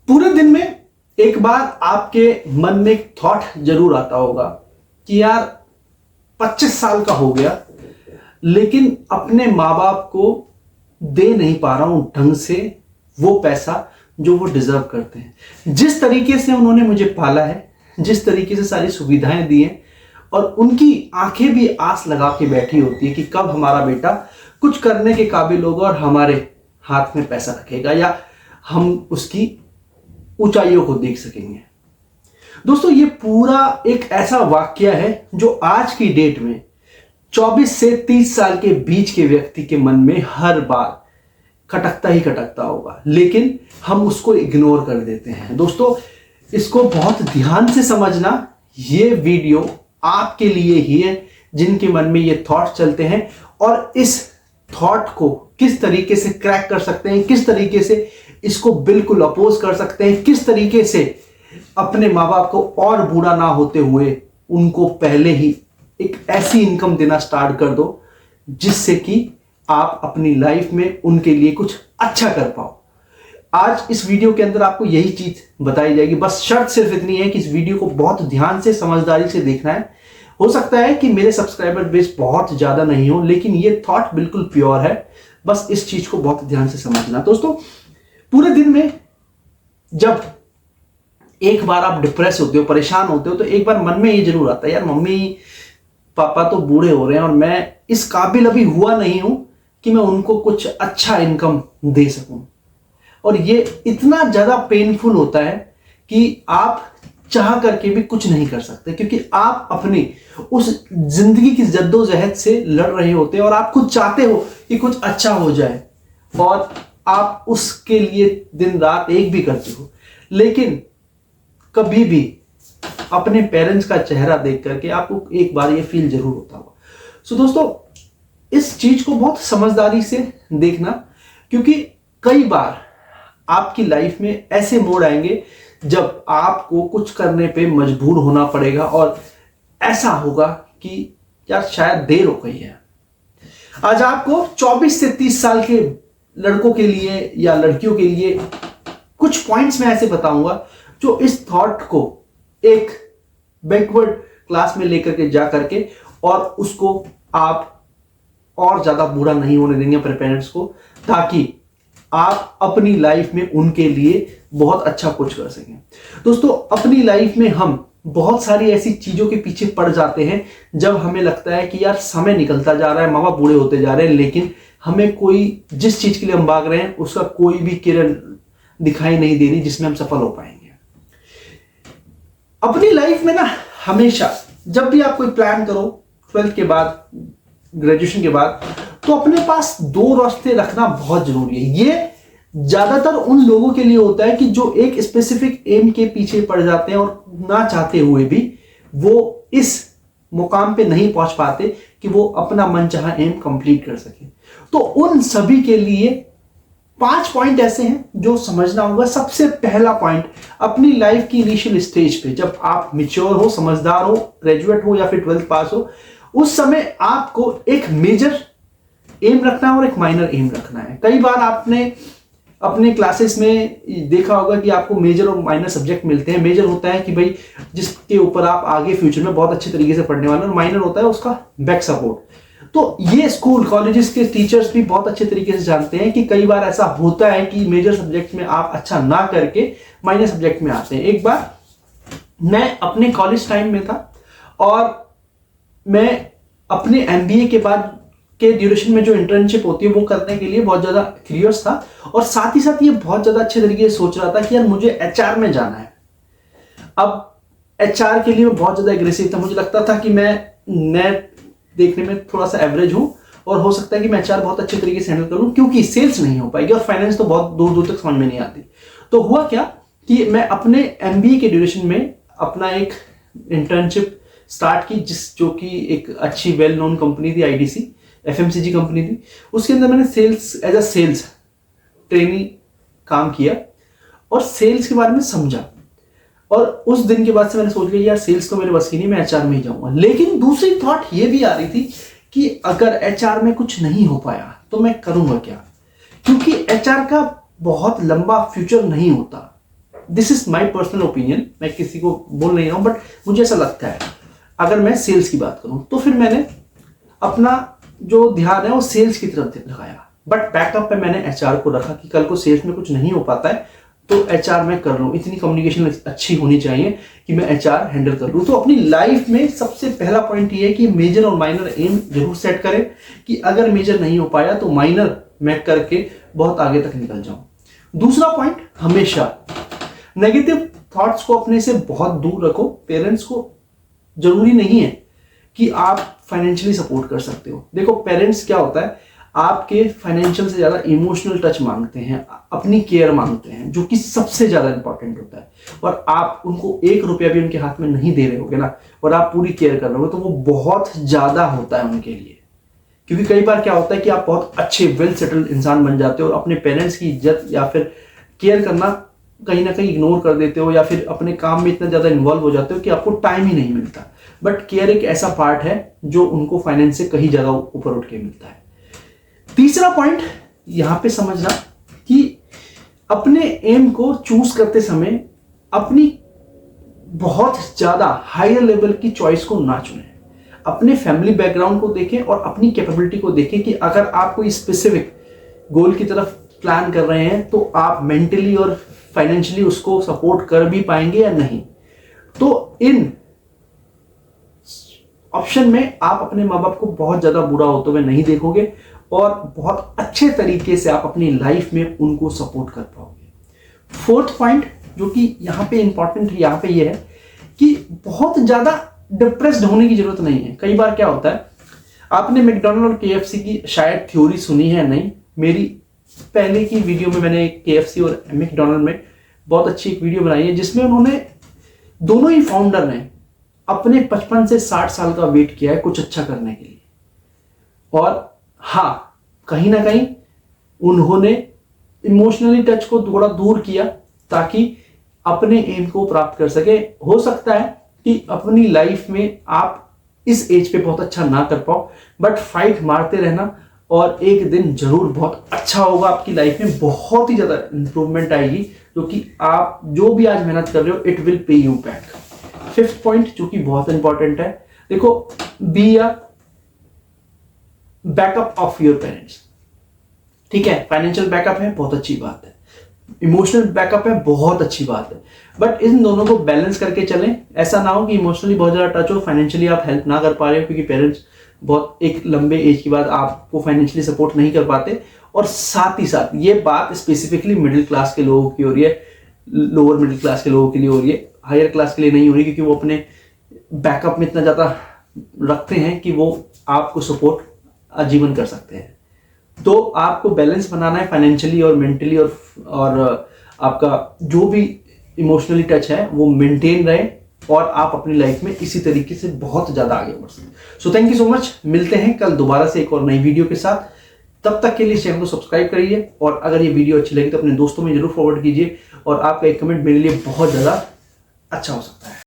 पूरे दिन में एक बार आपके मन में एक थॉट जरूर आता होगा कि यार 25 साल का हो गया लेकिन अपने माँ बाप को दे नहीं पा रहा हूं ढंग से वो पैसा जो वो डिजर्व करते हैं। जिस तरीके से उन्होंने मुझे पाला है, जिस तरीके से सारी सुविधाएं दी हैं, और उनकी आंखें भी आस लगा के बैठी होती है कि कब हमारा बेटा कुछ करने के काबिल होगा और हमारे हाथ में पैसा रखेगा या हम उसकी ऊंचाइयों को देख सकेंगे। दोस्तों, ये पूरा एक ऐसा वाक्य है जो आज की डेट में 24 से 30 साल के बीच के व्यक्ति के मन में हर बार खटकता ही खटकता होगा, लेकिन हम उसको इग्नोर कर देते हैं। दोस्तों, इसको बहुत ध्यान से समझना। ये वीडियो आपके लिए ही है जिनके मन में ये थॉट चलते हैं और इस थॉट को किस तरीके से क्रैक कर सकते हैं, किस तरीके से इसको बिल्कुल अपोज कर सकते हैं, किस तरीके से अपने माँ बाप को और बूढ़ा ना होते हुए उनको पहले ही एक ऐसी इनकम देना स्टार्ट कर दो जिससे कि आप अपनी लाइफ में उनके लिए कुछ अच्छा कर पाओ। आज इस वीडियो के अंदर आपको यही चीज बताई जाएगी। बस शर्त सिर्फ इतनी है कि इस वीडियो को बहुत ध्यान से समझदारी से देखना है। हो सकता है कि मेरे सब्सक्राइबर बेस बहुत ज्यादा नहीं हो, लेकिन ये थॉट बिल्कुल प्योर है। बस इस चीज को बहुत ध्यान से समझना। दोस्तों, पूरे दिन में जब एक बार आप डिप्रेस होते हो, परेशान होते हो, तो एक बार मन में ये जरूर आता है, यार मम्मी पापा तो बूढ़े हो रहे हैं और मैं इस काबिल अभी हुआ नहीं हूं कि मैं उनको कुछ अच्छा इनकम दे सकूं। और ये इतना ज्यादा पेनफुल होता है कि आप चाह करके भी कुछ नहीं कर सकते, क्योंकि आप अपनी उस जिंदगी की जद्दोजहद से लड़ रहे होते हैं और आप खुद चाहते हो कि कुछ अच्छा हो जाए और आप उसके लिए दिन रात एक भी करते हो, लेकिन कभी भी अपने पेरेंट्स का चेहरा देख करके आपको एक बार ये फील जरूर होता होगा। सो दोस्तों, इस चीज को बहुत समझदारी से देखना, क्योंकि कई बार आपकी लाइफ में ऐसे मोड़ आएंगे जब आपको कुछ करने पे मजबूर होना पड़ेगा और ऐसा होगा कि यार शायद देर हो गई है। आज आपको 24 से 30 साल के लड़कों के लिए या लड़कियों के लिए कुछ पॉइंट्स मैं ऐसे बताऊंगा जो इस थॉट को एक बैकवर्ड क्लास में लेकर के जा करके और उसको आप और ज्यादा बुरा नहीं होने देंगे अपने पेरेंट्स को, ताकि आप अपनी लाइफ में उनके लिए बहुत अच्छा कुछ कर सकें। दोस्तों, अपनी लाइफ में हम बहुत सारी ऐसी चीजों के पीछे पड़ जाते हैं जब हमें लगता है कि यार समय निकलता जा रहा है, माँ बाप बूढ़े होते जा रहे हैं, लेकिन हमें कोई जिस चीज के लिए हम भाग रहे हैं उसका कोई भी किरण दिखाई नहीं दे रही जिसमें हम सफल हो पाएंगे। अपनी लाइफ में ना हमेशा जब भी आप कोई प्लान करो 12th के बाद, ग्रेजुएशन के बाद, तो अपने पास 2 रास्ते रखना बहुत जरूरी है। ये ज्यादातर उन लोगों के लिए होता है कि जो एक स्पेसिफिक एम के पीछे पड़ जाते हैं और ना चाहते हुए भी वो इस मुकाम पे नहीं पहुंच पाते कि वो अपना मनचाहा एम कंप्लीट कर सके। तो उन सभी के लिए 5 पॉइंट ऐसे हैं जो समझना होगा। सबसे पहला पॉइंट, अपनी लाइफ की इनिशियल स्टेज पे जब आप मैच्योर हो, समझदार हो, ग्रेजुएट हो या फिर 12th पास हो, उस समय आपको एक मेजर एम रखना है और एक माइनर एम रखना है। कई बार आपने अपने क्लासेस में देखा होगा कि आपको मेजर और माइनर सब्जेक्ट मिलते हैं। मेजर होता है कि भाई जिसके ऊपर आप आगे फ्यूचर में बहुत अच्छे तरीके से पढ़ने वाले, और माइनर होता है उसका बैक सपोर्ट। तो ये स्कूल कॉलेजेस के टीचर्स भी बहुत अच्छे तरीके से जानते हैं कि कई बार ऐसा होता है कि मेजर सब्जेक्ट में आप अच्छा ना करके माइनर सब्जेक्ट में आते हैं। एक बार मैं अपने कॉलेज टाइम में था और मैं अपने एमबीए के बाद के ड्यूरेशन में जो इंटर्नशिप होती है वो करने के लिए बहुत ज्यादा क्यूरियस था, और साथ ही साथ ये बहुत ज्यादा अच्छे तरीके से सोच रहा था कि यार मुझे एचआर में जाना है। अब एचआर के लिए मैं बहुत ज्यादा एग्रेसिव था। मुझे लगता था कि मैं देखने में थोड़ा सा एवरेज हूं और हो सकता है कि मैं एचआर बहुत अच्छे तरीके से हैंडल करूं, क्योंकि सेल्स नहीं हो पाएगी और फाइनेंस तो बहुत दूर दूर तक समझ में नहीं आती। तो हुआ क्या कि मैं अपने एमबीए के ड्यूरेशन में अपना एक इंटर्नशिप स्टार्ट की, जो कि एक अच्छी वेल नोन कंपनी थी, आईडीसी एफएमसीजी कंपनी थी। उसके अंदर मैंने sales as a sales trainee काम किया और सेल्स के बारे में समझा, और उस दिन के बाद से मैंने सोच लिया यार सेल्स तो मेरे बस की नहीं, मैं एचआर में ही जाऊंगा। लेकिन दूसरी थॉट ये भी आ रही थी कि अगर एचआर में कुछ नहीं हो पाया तो मैं करूंगा क्या, क्योंकि एचआर का बहुत लंबा फ्यूचर नहीं होता। This is my personal opinion, मैं किसी को बोल नहीं रहा हूं, बट मुझे ऐसा लगता है। अगर मैं सेल्स की बात करूं तो फिर मैंने अपना जो ध्यान है वो सेल्स की तरफ लगाया, बट बैकअप पे मैंने एचआर को रखा कि कल को सेल्स में कुछ नहीं हो पाता है तो एचआर में कर लूं। इतनी कम्युनिकेशन अच्छी होनी चाहिए कि मैं एचआर हैंडल कर लूं। तो अपनी लाइफ में सबसे पहला पॉइंट ये है कि मेजर और माइनर एम जरूर सेट करें कि अगर मेजर नहीं हो पाया तो माइनर मैं करके बहुत आगे तक निकल जाऊं। दूसरा पॉइंट, हमेशा नेगेटिव थॉट्स को अपने से बहुत दूर रखो। पेरेंट्स को जरूरी नहीं है कि आप फाइनेंशियली सपोर्ट कर सकते हो। देखो पेरेंट्स क्या होता है, आपके फाइनेंशियल से ज्यादा इमोशनल टच मांगते हैं, अपनी केयर मांगते हैं, जो कि सबसे ज्यादा इंपॉर्टेंट होता है। और आप उनको 1 रुपया भी उनके हाथ में नहीं दे रहे होगे ना, और आप पूरी केयर कर रहे हो, तो वो बहुत ज्यादा होता है उनके लिए। क्योंकि कई बार क्या होता है कि आप बहुत अच्छे वेल सेटल्ड इंसान बन जाते हो और अपने पेरेंट्स की इज्जत या फिर केयर करना कहीं ना कहीं इग्नोर कर देते हो, या फिर अपने काम में इतना ज्यादा इन्वॉल्व हो जाते हो कि आपको टाइम ही नहीं मिलता। बट केयर एक ऐसा पार्ट है जो उनको फाइनेंस से कहीं ज्यादा ऊपर उठ के मिलता है। तीसरा पॉइंट यहां पे समझना कि अपने एम को चूज करते समय अपनी बहुत ज्यादा हायर लेवल की चॉइस को ना चुनें। अपने फैमिली बैकग्राउंड को देखें और अपनी कैपेबिलिटी को देखें कि अगर आप कोई स्पेसिफिक गोल की तरफ प्लान कर रहे हैं तो आप मेंटली और फाइनेंशियली उसको सपोर्ट कर भी पाएंगे या नहीं। तो इन ऑप्शन में आप अपने माँ बाप को बहुत ज्यादा बुरा होते हुए नहीं देखोगे और बहुत अच्छे तरीके से आप अपनी लाइफ में उनको सपोर्ट कर पाओगे। फोर्थ पॉइंट जो कि यहां पे इंपॉर्टेंट है, यहां पे ये है कि बहुत ज्यादा डिप्रेस्ड होने की जरूरत नहीं है। कई बार क्या होता है, आपने मैकडॉनल्ड और केएफसी की शायद थ्योरी सुनी है, नहीं, मेरी पहले की वीडियो में मैंने केएफसी और मैकडॉनल्ड में बहुत अच्छी एक वीडियो बनाई है जिसमें उन्होंने, दोनों ही फाउंडर ने अपने 55 से 60 साल का वेट किया है कुछ अच्छा करने के लिए। और हाँ, कहीं ना कहीं उन्होंने इमोशनली टच को थोड़ा दूर किया ताकि अपने एम को प्राप्त कर सके। हो सकता है कि अपनी लाइफ में आप इस एज पे बहुत अच्छा ना कर पाओ, बट फाइट मारते रहना और एक दिन जरूर बहुत अच्छा होगा। आपकी लाइफ में बहुत ही ज्यादा इंप्रूवमेंट आएगी, जो कि आप जो भी आज मेहनत कर रहे हो it will pay you back. Fifth point जो कि बहुत इंपॉर्टेंट है, देखो, be a backup of your parents. ठीक है, फाइनेंशियल बैकअप है, बहुत अच्छी बात है, इमोशनल बैकअप है, बहुत अच्छी बात है, बट इन दोनों को बैलेंस करके चलें। ऐसा ना हो कि इमोशनली बहुत ज्यादा टच हो, फाइनेंशियली आप हेल्प ना कर पा रहे हो क्योंकि पेरेंट्स बहुत एक लंबे एज के बाद आपको फाइनेंशियली सपोर्ट नहीं कर पाते। और साथ ही साथ ये बात स्पेसिफिकली मिडिल क्लास के लोगों की हो रही है, लोअर मिडिल क्लास के लोगों के लिए हो रही है, हायर क्लास के लिए नहीं हो रही, क्योंकि वो अपने बैकअप में इतना ज्यादा रखते हैं कि वो आपको सपोर्ट आजीवन कर सकते हैं। तो आपको बैलेंस बनाना है फाइनेंशियली और मेंटली, और आपका जो भी इमोशनली टच है वो मेंटेन रहे और आप अपनी लाइफ में इसी तरीके से बहुत ज्यादा आगे बढ़ सकते। So thank you so much, मिलते हैं कल दोबारा से एक और नई वीडियो के साथ। तब तक के लिए चैनल को सब्सक्राइब करिए, और अगर ये वीडियो अच्छी लगी तो अपने दोस्तों में जरूर फॉरवर्ड कीजिए, और आपका एक कमेंट मेरे लिए बहुत ज्यादा अच्छा हो सकता है।